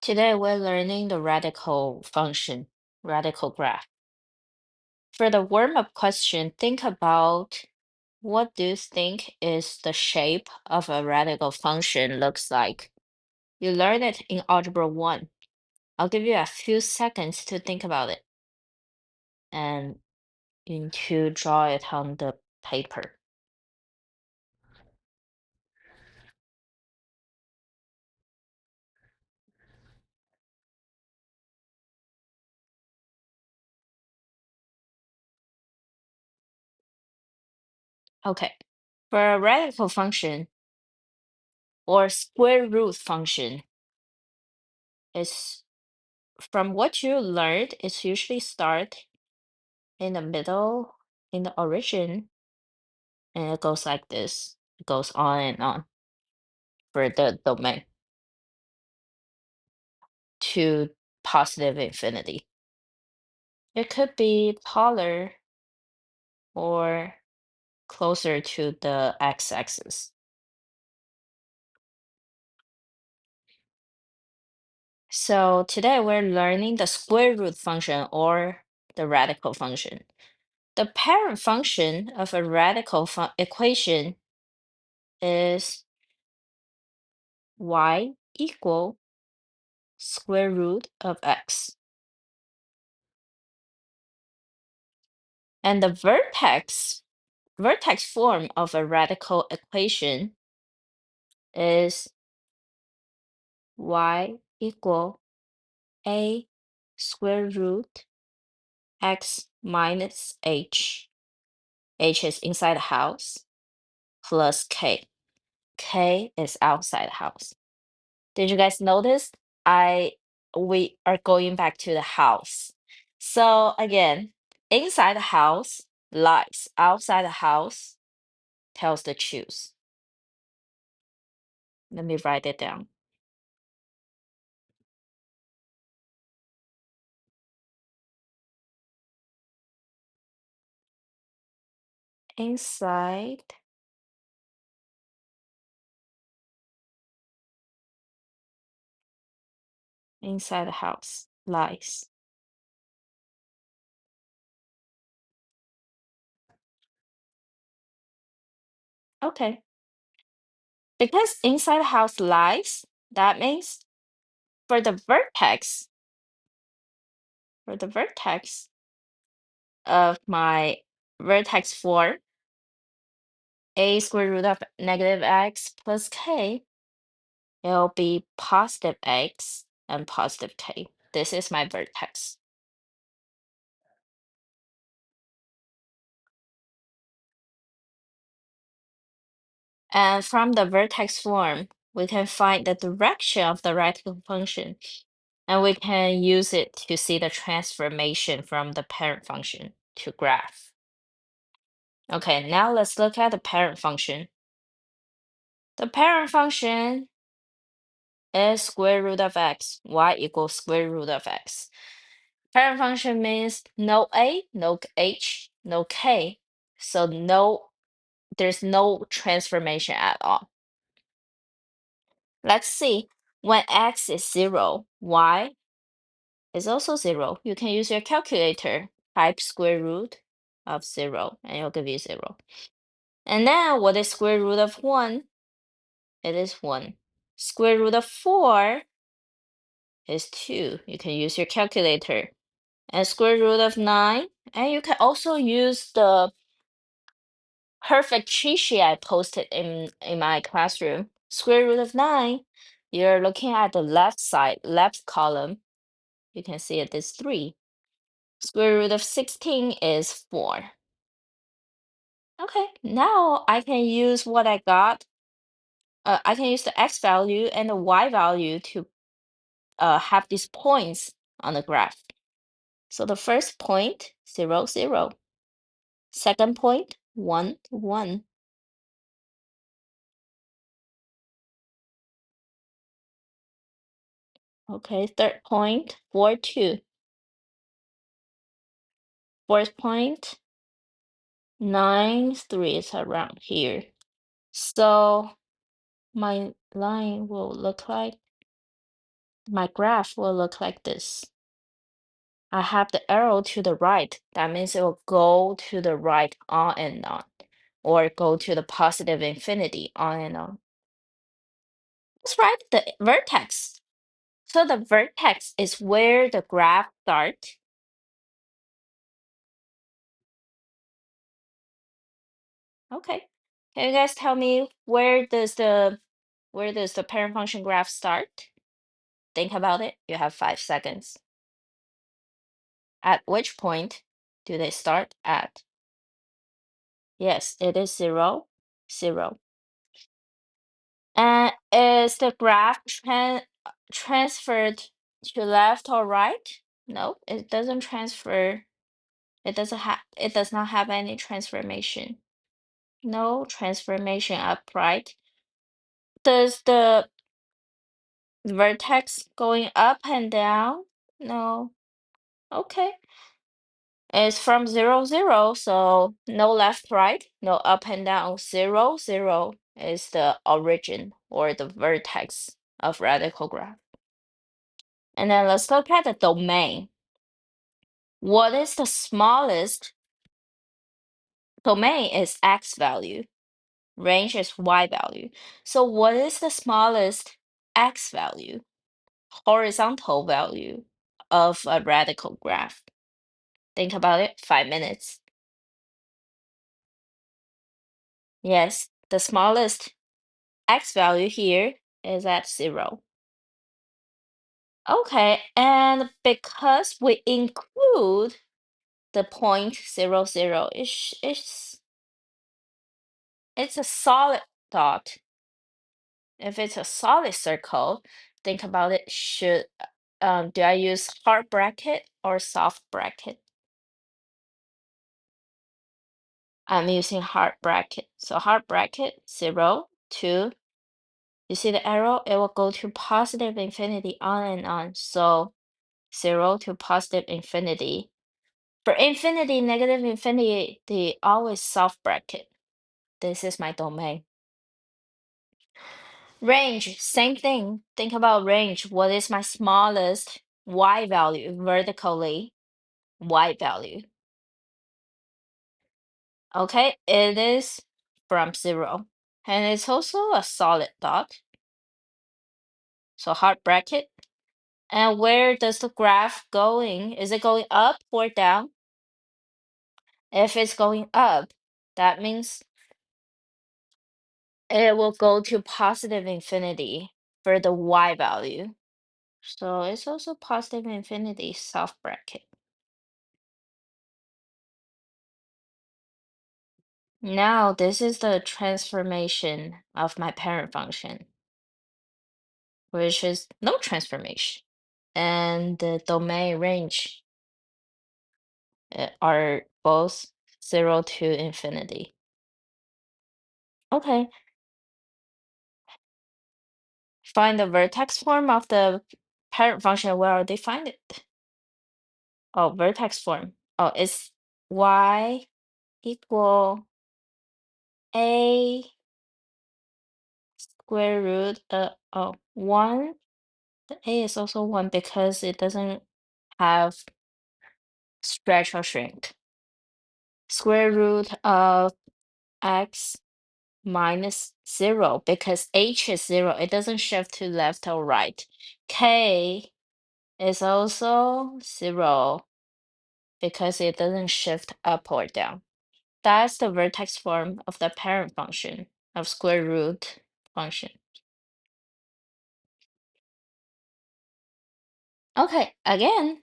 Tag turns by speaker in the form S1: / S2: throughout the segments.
S1: Today we're learning the radical function, radical graph. For the warm-up question, think about what do you think is the shape of a radical function looks like? You learned it in Algebra 1. I'll give you a few seconds to think about it and you need to draw it on the paper. Okay, for a radical function or square root function, is from what you learned, it's usually start in the middle, in the origin, and it goes like this. It goes on and on for the domain to positive infinity. It could be taller or closer to the x-axis. So today we're learning the square root function or the radical function. The parent function of a radical equation is y equal square root of x. And the vertex form of a radical equation is y equal a square root x minus h. H is inside the house plus k. K is outside the house. Did you guys notice? We are going back to the house. So again, inside the house lies, outside the house tells the truth. Let me write it down. Inside the house lies. Okay. Because inside the house lies, that means for the vertex of my vertex form, a square root of negative x plus k, it'll be positive x and positive k. This is my vertex. And from the vertex form, we can find the direction of the radical function, and we can use it to see the transformation from the parent function to graph. Okay, now let's look at the parent function. The parent function is square root of x, y equals square root of x. Parent function means no a, no h, no k, so there's no transformation at all. Let's see, when x is 0, y is also 0. You can use your calculator, type square root of 0, and it'll give you 0. And then what is square root of 1? It is 1. Square root of 4 is 2. You can use your calculator. And square root of 9, and you can also use the perfect cheat sheet I posted in my classroom. Square root of 9, you're looking at the left side, left column. You can see it is 3. Square root of 16 is 4. Okay, now I can use what I got. I can use the x value and the y value to have these points on the graph. So the first point, 0, 0. Second point, 1, 1. Okay, third point, 4, 2. Fourth point, 9, 3 is around here. So my line will look like my graph will look like this. I have the arrow to the right. That means it will go to the right on and on, or go to the positive infinity on and on. Let's write the vertex. So the vertex is where the graph starts. Okay. Can you guys tell me where does the parent function graph start? Think about it. You have 5 seconds. At which point do they start at? Yes, it is 0, 0. And is the graph transferred to left or right? No, it doesn't transfer. It does not have any transformation. No transformation upright. Does the vertex going up and down? No. Okay. It's from 0, 0, so no left, right, no up and down. 0, 0 is the origin or the vertex of radical graph. And then let's look at the domain. What is the smallest? Domain is x value. Range is y value. So what is the smallest x value, horizontal value of a radical graph? Think about it. 5 minutes. Yes, the smallest x value here is at 0. Okay, and because we include the point 0, 0, it's a solid dot. If it's a solid circle, think about it. Do I use hard bracket or soft bracket? I'm using hard bracket. So hard bracket 0, 2. You see the arrow? It will go to positive infinity on and on. So 0 to positive infinity. For infinity, negative infinity, they always soft bracket. This is my domain. Range, same thing. Think about range. What is my smallest y value vertically? Y value. Okay, it is from 0. And it's also a solid dot. So hard bracket. And where does the graph going? Is it going up or down? If it's going up, that means it will go to positive infinity for the y value. So it's also positive infinity soft bracket. Now this is the transformation of my parent function, which is no transformation. And the domain range are both 0 to infinity. Okay, find the vertex form of the parent function. We already find it. Oh, vertex form. Oh, it's y equal a square root 1. The a is also 1 because it doesn't have stretch or shrink. Square root of x minus 0 because h is 0. It doesn't shift to left or right. K is also 0 because it doesn't shift up or down. That's the vertex form of the parent function of square root function. Okay, again,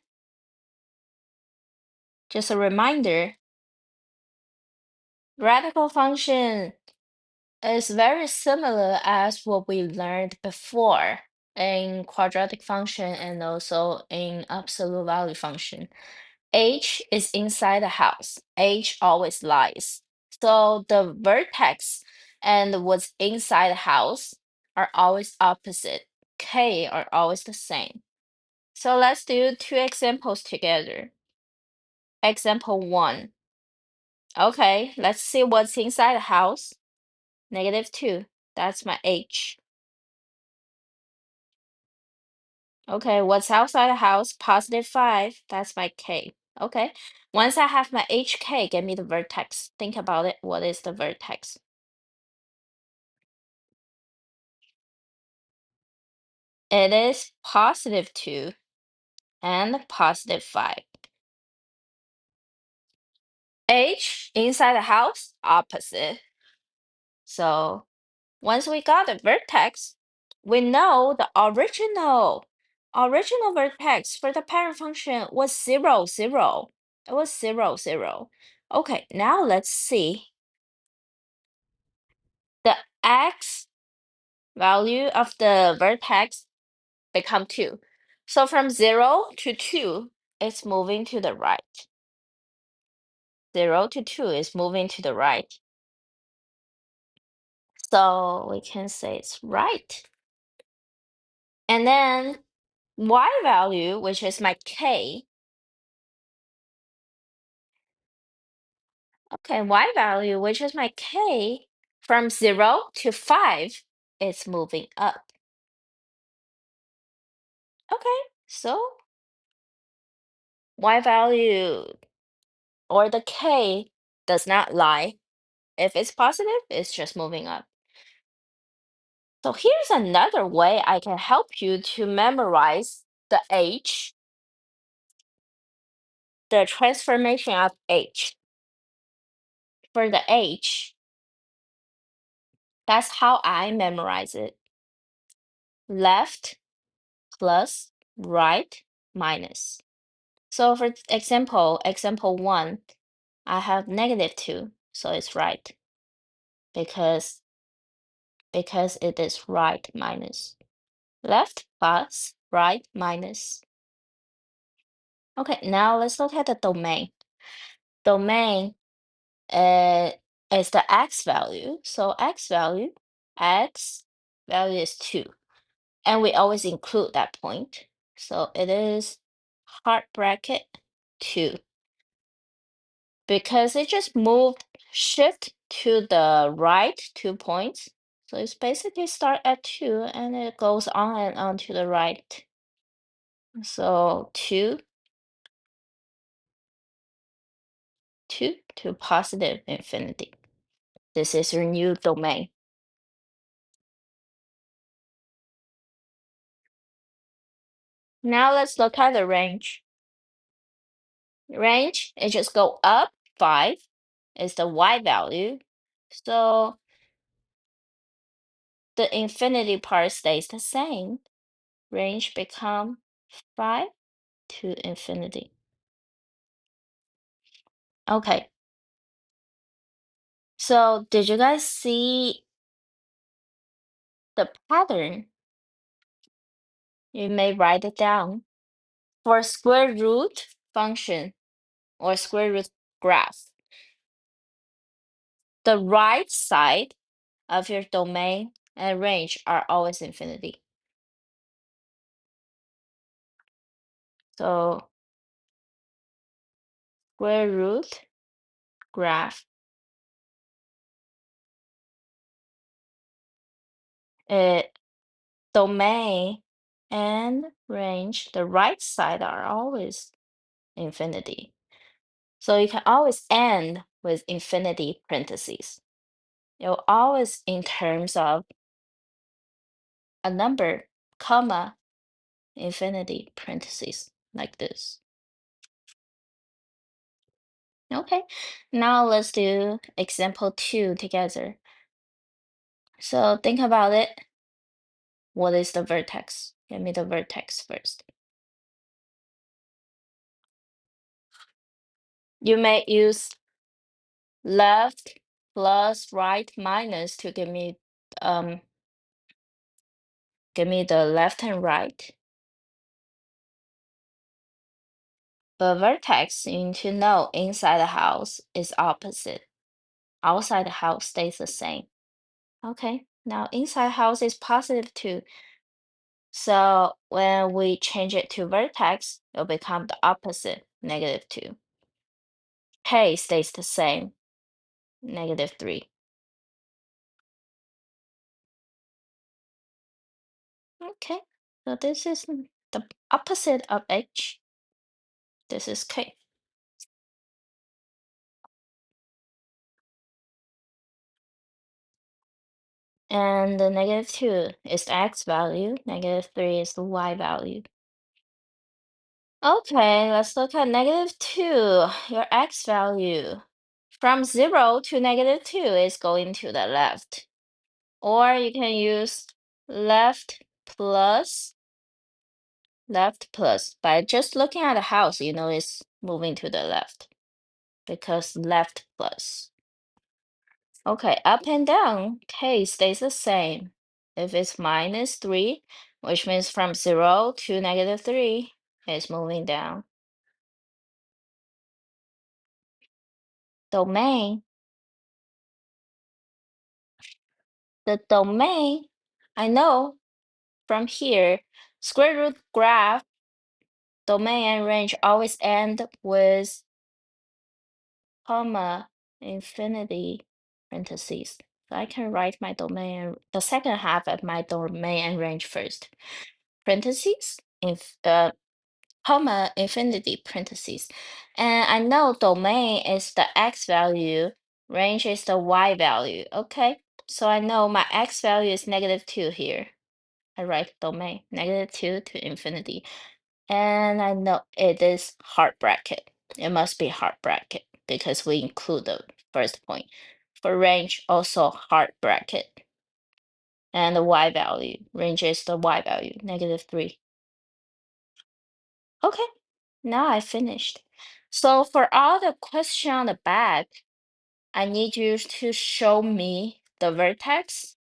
S1: just a reminder, radical function is very similar as what we learned before in quadratic function and also in absolute value function. H is inside the house. H always lies. So the vertex and what's inside the house are always opposite. K are always the same. So let's do two examples together. Example 1. Okay, let's see what's inside the house. -2. That's my H. Okay, what's outside the house? Positive 5. That's my K. Okay. Once I have my HK, give me the vertex. Think about it. What is the vertex? It is positive 2 and positive 5. H inside the house, opposite. So once we got the vertex, we know the original vertex for the parent function was 0, 0. It was 0, 0. Okay, now let's see. The x value of the vertex become 2. So from 0 to 2, it's moving to the right. 0 to 2 is moving to the right. So we can say it's right. And then y value, which is my k. Okay, y value, which is my k, from 0 to 5, it's moving up. Okay, so y value or the k does not lie. If it's positive, it's just moving up. So here's another way I can help you to memorize the h, the transformation of h. For the h, that's how I memorize it. Left plus right minus. So for example 1, I have negative 2, so it's right because it is right minus. Left plus right minus. Okay, now let's look at the domain. Domain is the x value. So x value is 2. And we always include that point. So it is heart bracket 2. Because it just moved shift to the right 2 points. So it's basically start at 2 and it goes on and on to the right. So 2 to positive infinity. This is your new domain. Now let's look at the range. Range, it just go up 5 is the y value. So the infinity part stays the same. Range become 5 to infinity. Okay. So did you guys see the pattern? You may write it down. For square root function or square root graph, the right side of your domain and range are always infinity. So square root graph, domain and range, the right side are always infinity. So you can always end with infinity parentheses. You're always in terms of a number, comma, infinity parentheses, like this. Okay, now let's do example 2 together. So think about it. What is the vertex? Give me the vertex first. You may use left plus right minus to give me the left and right. But vertex, you need to know inside the house is opposite. Outside the house stays the same. Okay, now inside house is positive 2. So when we change it to vertex, it'll become the opposite, negative 2. K stays the same, negative 3. Okay, so this is the opposite of H. This is K. And the -2 is the X value, -3 is the Y value. Okay, let's look at -2, your X value. From 0 to -2 is going to the left. Or you can use left plus, left plus. By just looking at the house, you know it's moving to the left because left plus. Okay, up and down, K stays the same. If it's -3, which means from 0 to -3, it's moving down. Domain, the domain, I know from here, square root graph, domain and range always end with comma, infinity, parentheses. So I can write my domain, the second half of my domain and range first. Parentheses, comma, infinity, parentheses. And I know domain is the X value, range is the Y value. Okay, so I know my X value is -2 here. I write domain, -2 to infinity. And I know it is hard bracket. It must be hard bracket because we include the first point. For range, also hard bracket. And the Y value, range is the Y value, -3. Okay, now I finished. So for all the question on the back, I need you to show me the vertex,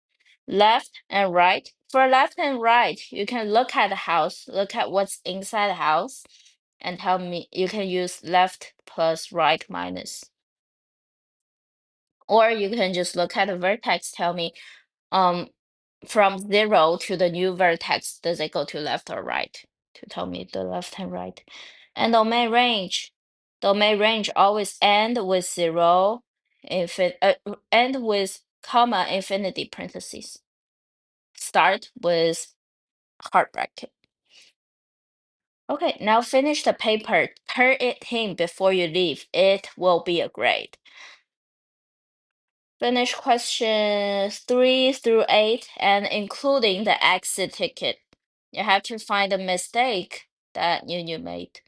S1: left and right. For left and right, you can look at the house, look at what's inside the house, and tell me you can use left plus right minus. Or you can just look at the vertex, tell me um from 0 to the new vertex, does it go to left or right? To tell me the left and right. And domain range. Domain range always end with 0, end with comma infinity parentheses. Start with heart bracket. Okay, now finish the paper. Turn it in before you leave. It will be a grade. Finish questions 3 through 8 and including the exit ticket. You have to find the mistake that you made.